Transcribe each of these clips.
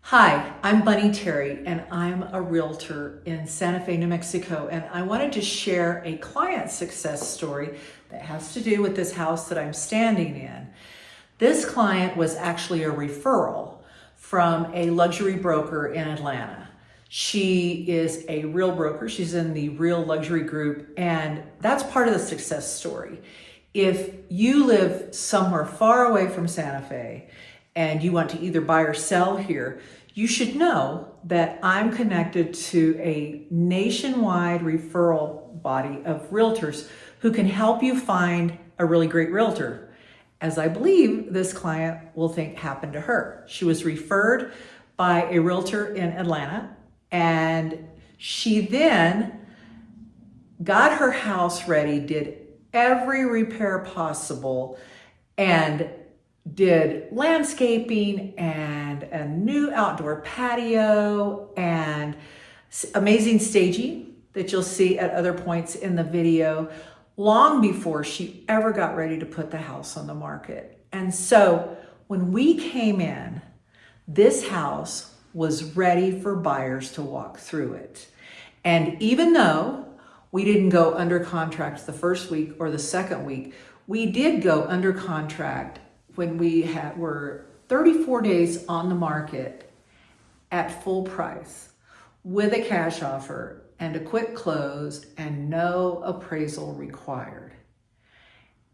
Hi, I'm Bunny Terry, and I'm a realtor in Santa Fe, New Mexico, and I wanted to share a client success story that has to do with this house that I'm standing in. This client was actually a referral from a luxury broker in Atlanta. She is a real broker. She's in the real luxury group, and that's part of the success story. If you live somewhere far away from Santa Fe and you want to either buy or sell here, you should know that I'm connected to a nationwide referral body of realtors who can help you find a really great realtor, as I believe this client will think happened to her. She was referred by a realtor in Atlanta, and she then got her house ready, did every repair possible, and did landscaping and a new outdoor patio and amazing staging that you'll see at other points in the video long before she ever got ready to put the house on the market. And so when we came in, this house was ready for buyers to walk through it. And even though we didn't go under contract the first week or the second week, we did go under contract when we were 34 days on the market at full price with a cash offer and a quick close and no appraisal required.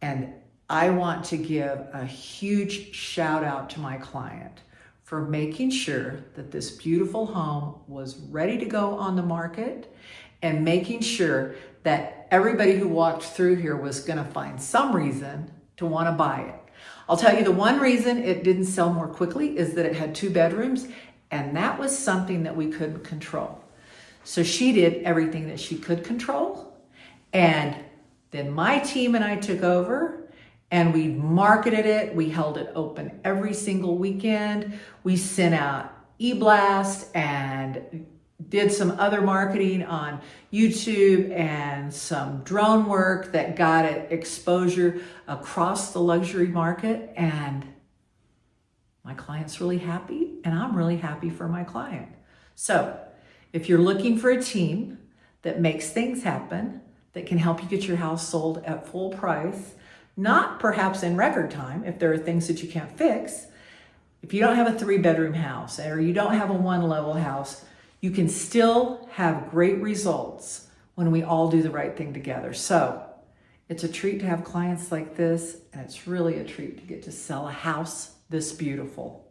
And I want to give a huge shout out to my client for making sure that this beautiful home was ready to go on the market and making sure that everybody who walked through here was going to find some reason to want to buy it. I'll tell you the one reason it didn't sell more quickly is that it had 2 bedrooms, and that was something that we couldn't control. So she did everything that she could control, and then my team and I took over and we marketed it. We held it open every single weekend. We sent out e-blast and did some other marketing on YouTube and some drone work that got it exposure across the luxury market. And my client's really happy, and I'm really happy for my client. So if you're looking for a team that makes things happen, that can help you get your house sold at full price, not perhaps in record time if there are things that you can't fix, if you don't have a 3-bedroom house or you don't have a 1-level house, you can still have great results when we all do the right thing together. So it's a treat to have clients like this, and it's really a treat to get to sell a house this beautiful.